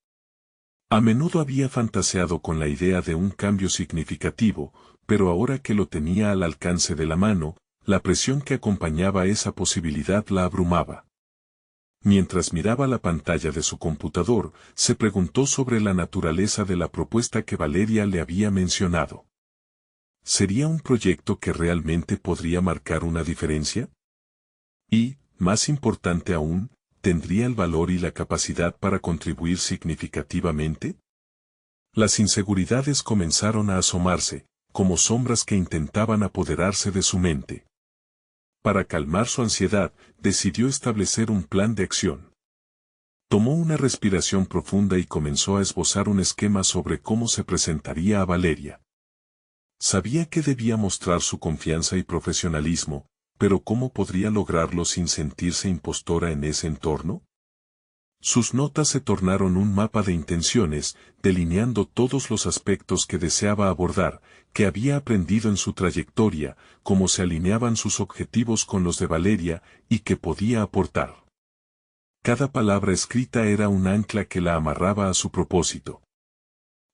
A menudo había fantaseado con la idea de un cambio significativo, pero ahora que lo tenía al alcance de la mano, la presión que acompañaba esa posibilidad la abrumaba. Mientras miraba la pantalla de su computador, se preguntó sobre la naturaleza de la propuesta que Valeria le había mencionado. ¿Sería un proyecto que realmente podría marcar una diferencia? Y, más importante aún, ¿tendría el valor y la capacidad para contribuir significativamente? Las inseguridades comenzaron a asomarse, como sombras que intentaban apoderarse de su mente. Para calmar su ansiedad, decidió establecer un plan de acción. Tomó una respiración profunda y comenzó a esbozar un esquema sobre cómo se presentaría a Valeria. Sabía que debía mostrar su confianza y profesionalismo, pero ¿cómo podría lograrlo sin sentirse impostora en ese entorno? Sus notas se tornaron un mapa de intenciones, delineando todos los aspectos que deseaba abordar, que había aprendido en su trayectoria, cómo se alineaban sus objetivos con los de Valeria, y que podía aportar. Cada palabra escrita era un ancla que la amarraba a su propósito.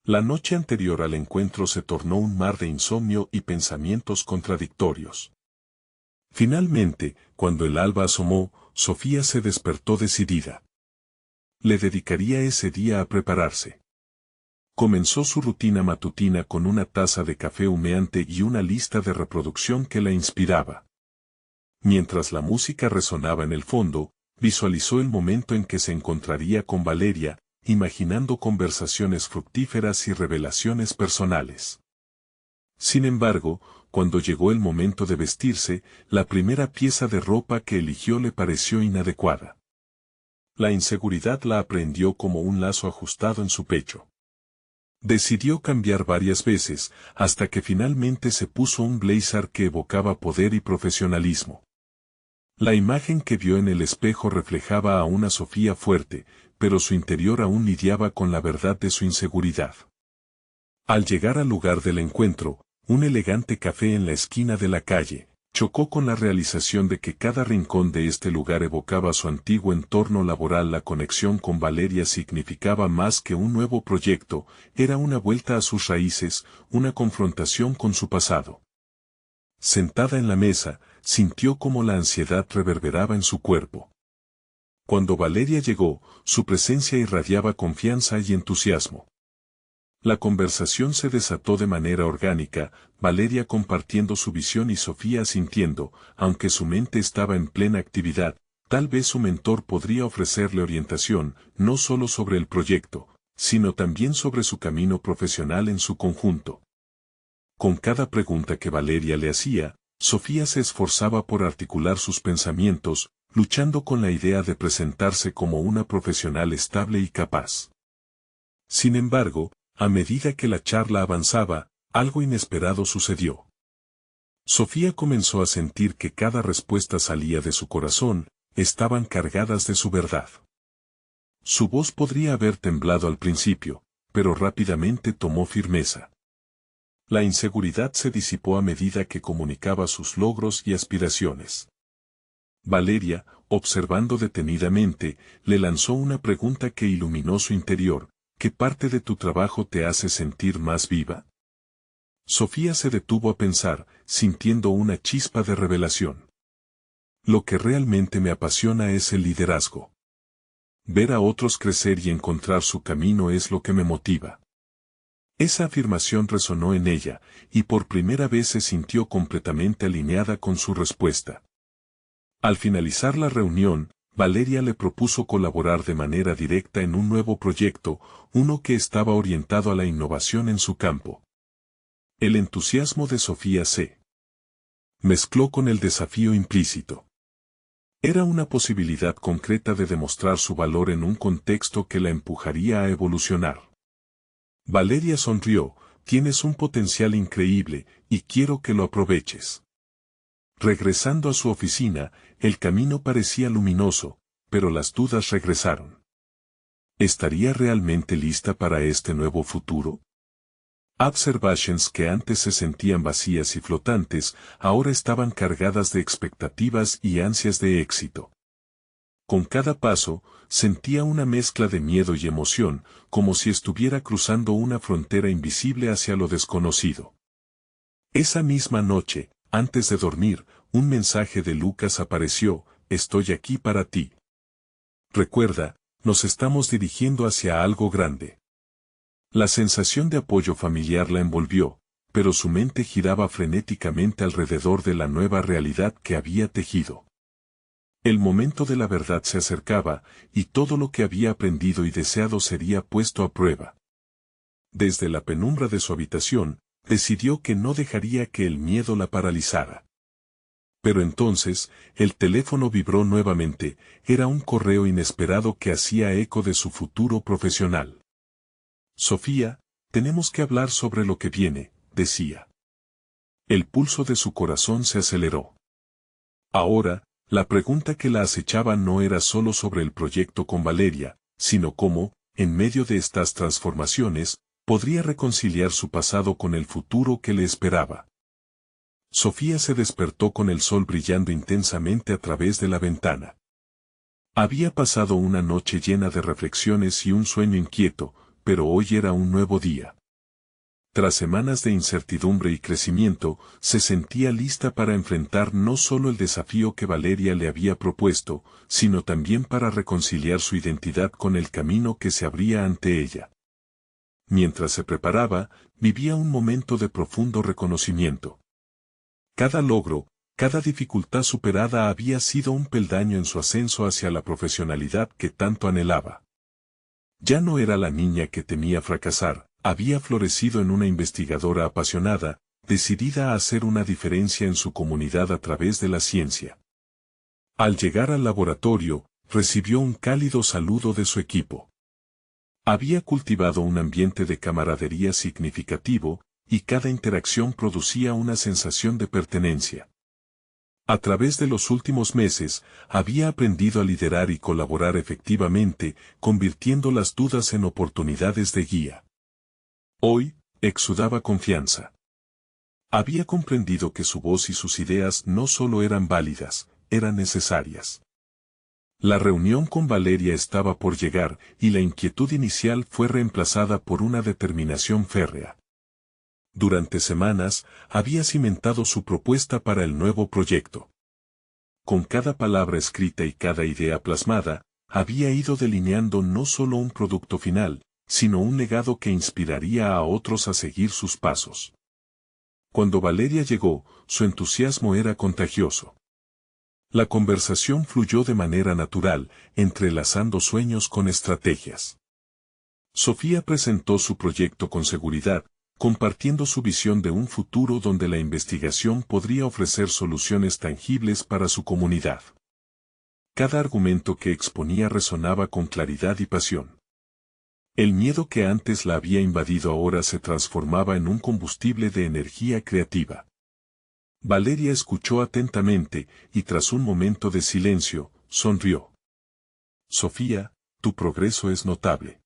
La noche anterior al encuentro se tornó un mar de insomnio y pensamientos contradictorios. Finalmente, cuando el alba asomó, Sofía se despertó decidida. Le dedicaría ese día a prepararse. Comenzó su rutina matutina con una taza de café humeante y una lista de reproducción que la inspiraba. Mientras la música resonaba en el fondo, visualizó el momento en que se encontraría con Valeria, imaginando conversaciones fructíferas y revelaciones personales. Sin embargo, cuando llegó el momento de vestirse, la primera pieza de ropa que eligió le pareció inadecuada. La inseguridad la aprendió como un lazo ajustado en su pecho. Decidió cambiar varias veces, hasta que finalmente se puso un blazer que evocaba poder y profesionalismo. La imagen que vio en el espejo reflejaba a una Sofía fuerte, pero su interior aún lidiaba con la verdad de su inseguridad. Al llegar al lugar del encuentro, un elegante café en la esquina de la calle, chocó con la realización de que cada rincón de este lugar evocaba su antiguo entorno laboral. La conexión con Valeria significaba más que un nuevo proyecto, era una vuelta a sus raíces, una confrontación con su pasado. Sentada en la mesa, sintió como la ansiedad reverberaba en su cuerpo. Cuando Valeria llegó, su presencia irradiaba confianza y entusiasmo. La conversación se desató de manera orgánica, Valeria compartiendo su visión y Sofía asintiendo, aunque su mente estaba en plena actividad, tal vez su mentor podría ofrecerle orientación, no solo sobre el proyecto, sino también sobre su camino profesional en su conjunto. Con cada pregunta que Valeria le hacía, Sofía se esforzaba por articular sus pensamientos, luchando con la idea de presentarse como una profesional estable y capaz. Sin embargo, a medida que la charla avanzaba, algo inesperado sucedió. Sofía comenzó a sentir que cada respuesta salía de su corazón, estaban cargadas de su verdad. Su voz podría haber temblado al principio, pero rápidamente tomó firmeza. La inseguridad se disipó a medida que comunicaba sus logros y aspiraciones. Valeria, observando detenidamente, le lanzó una pregunta que iluminó su interior. ¿Qué parte de tu trabajo te hace sentir más viva? Sofía se detuvo a pensar, sintiendo una chispa de revelación. Lo que realmente me apasiona es el liderazgo. Ver a otros crecer y encontrar su camino es lo que me motiva. Esa afirmación resonó en ella, y por primera vez se sintió completamente alineada con su respuesta. Al finalizar la reunión, Valeria le propuso colaborar de manera directa en un nuevo proyecto, uno que estaba orientado a la innovación en su campo. El entusiasmo de Sofía se mezcló con el desafío implícito. Era una posibilidad concreta de demostrar su valor en un contexto que la empujaría a evolucionar. Valeria sonrió, tienes un potencial increíble, y quiero que lo aproveches. Regresando a su oficina, el camino parecía luminoso, pero las dudas regresaron. ¿Estaría realmente lista para este nuevo futuro? Observations que antes se sentían vacías y flotantes, ahora estaban cargadas de expectativas y ansias de éxito. Con cada paso, sentía una mezcla de miedo y emoción, como si estuviera cruzando una frontera invisible hacia lo desconocido. Esa misma noche, antes de dormir, un mensaje de Lucas apareció: estoy aquí para ti. Recuerda, nos estamos dirigiendo hacia algo grande. La sensación de apoyo familiar la envolvió, pero su mente giraba frenéticamente alrededor de la nueva realidad que había tejido. El momento de la verdad se acercaba, y todo lo que había aprendido y deseado sería puesto a prueba. Desde la penumbra de su habitación, decidió que no dejaría que el miedo la paralizara. Pero entonces, el teléfono vibró nuevamente. Era un correo inesperado que hacía eco de su futuro profesional. Sofía, tenemos que hablar sobre lo que viene, decía. El pulso de su corazón se aceleró. Ahora, la pregunta que la acechaba no era solo sobre el proyecto con Valeria, sino cómo, en medio de estas transformaciones, podría reconciliar su pasado con el futuro que le esperaba. Sofía se despertó con el sol brillando intensamente a través de la ventana. Había pasado una noche llena de reflexiones y un sueño inquieto, pero hoy era un nuevo día. Tras semanas de incertidumbre y crecimiento, se sentía lista para enfrentar no solo el desafío que Valeria le había propuesto, sino también para reconciliar su identidad con el camino que se abría ante ella. Mientras se preparaba, vivía un momento de profundo reconocimiento. Cada logro, cada dificultad superada había sido un peldaño en su ascenso hacia la profesionalidad que tanto anhelaba. Ya no era la niña que temía fracasar, había florecido en una investigadora apasionada, decidida a hacer una diferencia en su comunidad a través de la ciencia. Al llegar al laboratorio, recibió un cálido saludo de su equipo. Había cultivado un ambiente de camaradería significativo, y cada interacción producía una sensación de pertenencia. A través de los últimos meses, había aprendido a liderar y colaborar efectivamente, convirtiendo las dudas en oportunidades de guía. Hoy, exudaba confianza. Había comprendido que su voz y sus ideas no solo eran válidas, eran necesarias. La reunión con Valeria estaba por llegar, y la inquietud inicial fue reemplazada por una determinación férrea. Durante semanas, había cimentado su propuesta para el nuevo proyecto. Con cada palabra escrita y cada idea plasmada, había ido delineando no solo un producto final, sino un legado que inspiraría a otros a seguir sus pasos. Cuando Valeria llegó, su entusiasmo era contagioso. La conversación fluyó de manera natural, entrelazando sueños con estrategias. Sofía presentó su proyecto con seguridad, compartiendo su visión de un futuro donde la investigación podría ofrecer soluciones tangibles para su comunidad. Cada argumento que exponía resonaba con claridad y pasión. El miedo que antes la había invadido ahora se transformaba en un combustible de energía creativa. Valeria escuchó atentamente, y tras un momento de silencio, sonrió. Sofía, tu progreso es notable.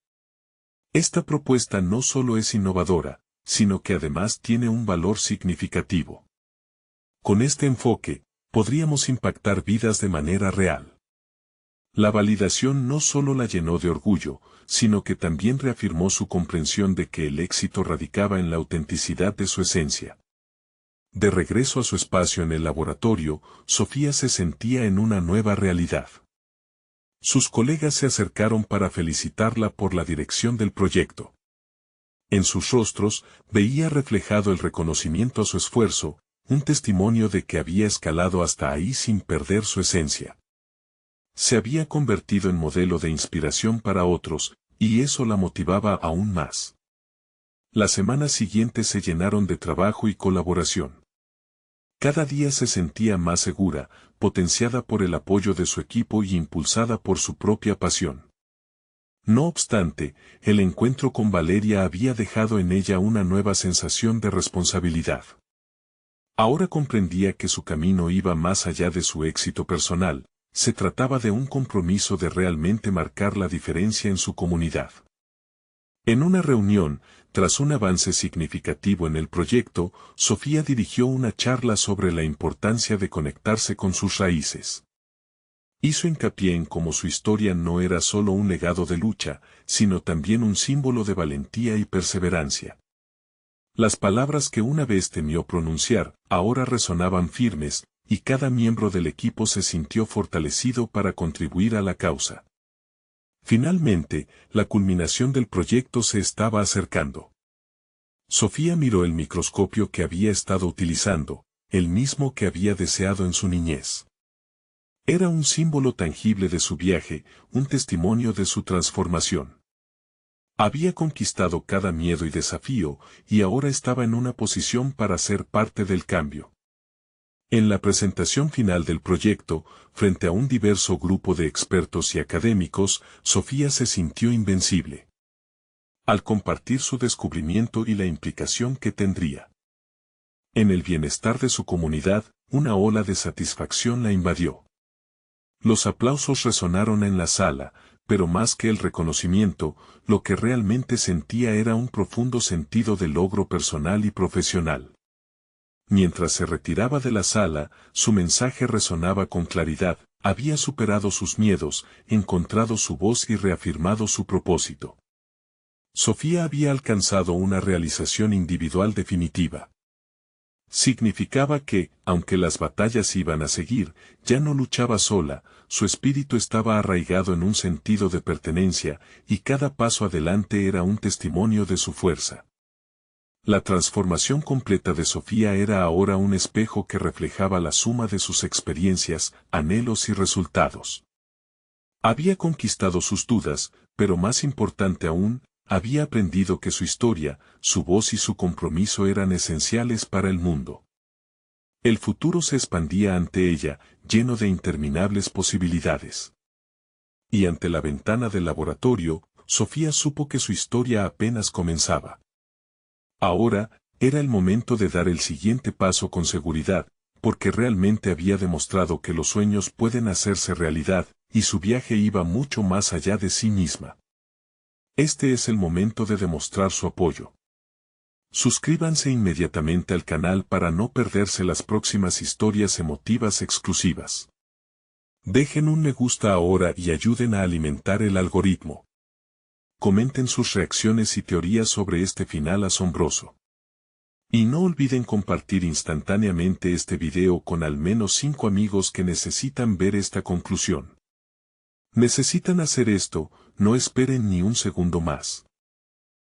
Esta propuesta no solo es innovadora, sino que además tiene un valor significativo. Con este enfoque, podríamos impactar vidas de manera real. La validación no solo la llenó de orgullo, sino que también reafirmó su comprensión de que el éxito radicaba en la autenticidad de su esencia. De regreso a su espacio en el laboratorio, Sofía se sentía en una nueva realidad. Sus colegas se acercaron para felicitarla por la dirección del proyecto. En sus rostros, veía reflejado el reconocimiento a su esfuerzo, un testimonio de que había escalado hasta ahí sin perder su esencia. Se había convertido en modelo de inspiración para otros, y eso la motivaba aún más. Las semanas siguientes se llenaron de trabajo y colaboración. Cada día se sentía más segura, potenciada por el apoyo de su equipo y impulsada por su propia pasión. No obstante, el encuentro con Valeria había dejado en ella una nueva sensación de responsabilidad. Ahora comprendía que su camino iba más allá de su éxito personal, se trataba de un compromiso de realmente marcar la diferencia en su comunidad. En una reunión, tras un avance significativo en el proyecto, Sofía dirigió una charla sobre la importancia de conectarse con sus raíces. Hizo hincapié en cómo su historia no era solo un legado de lucha, sino también un símbolo de valentía y perseverancia. Las palabras que una vez temió pronunciar, ahora resonaban firmes, y cada miembro del equipo se sintió fortalecido para contribuir a la causa. Finalmente, la culminación del proyecto se estaba acercando. Sofía miró el microscopio que había estado utilizando, el mismo que había deseado en su niñez. Era un símbolo tangible de su viaje, un testimonio de su transformación. Había conquistado cada miedo y desafío, y ahora estaba en una posición para ser parte del cambio. En la presentación final del proyecto, frente a un diverso grupo de expertos y académicos, Sofía se sintió invencible. Al compartir su descubrimiento y la implicación que tendría en el bienestar de su comunidad, una ola de satisfacción la invadió. Los aplausos resonaron en la sala, pero más que el reconocimiento, lo que realmente sentía era un profundo sentido de logro personal y profesional. Mientras se retiraba de la sala, su mensaje resonaba con claridad, había superado sus miedos, encontrado su voz y reafirmado su propósito. Sofía había alcanzado una realización individual definitiva. Significaba que, aunque las batallas iban a seguir, ya no luchaba sola, su espíritu estaba arraigado en un sentido de pertenencia, y cada paso adelante era un testimonio de su fuerza. La transformación completa de Sofía era ahora un espejo que reflejaba la suma de sus experiencias, anhelos y resultados. Había conquistado sus dudas, pero más importante aún, había aprendido que su historia, su voz y su compromiso eran esenciales para el mundo. El futuro se expandía ante ella, lleno de interminables posibilidades. Y ante la ventana del laboratorio, Sofía supo que su historia apenas comenzaba. Ahora, era el momento de dar el siguiente paso con seguridad, porque realmente había demostrado que los sueños pueden hacerse realidad, y su viaje iba mucho más allá de sí misma. Este es el momento de demostrar su apoyo. Suscríbanse inmediatamente al canal para no perderse las próximas historias emotivas exclusivas. Dejen un me gusta ahora y ayuden a alimentar el algoritmo. Comenten sus reacciones y teorías sobre este final asombroso. Y no olviden compartir instantáneamente este video con al menos 5 amigos que necesitan ver esta conclusión. Necesitan hacer esto, no esperen ni un segundo más.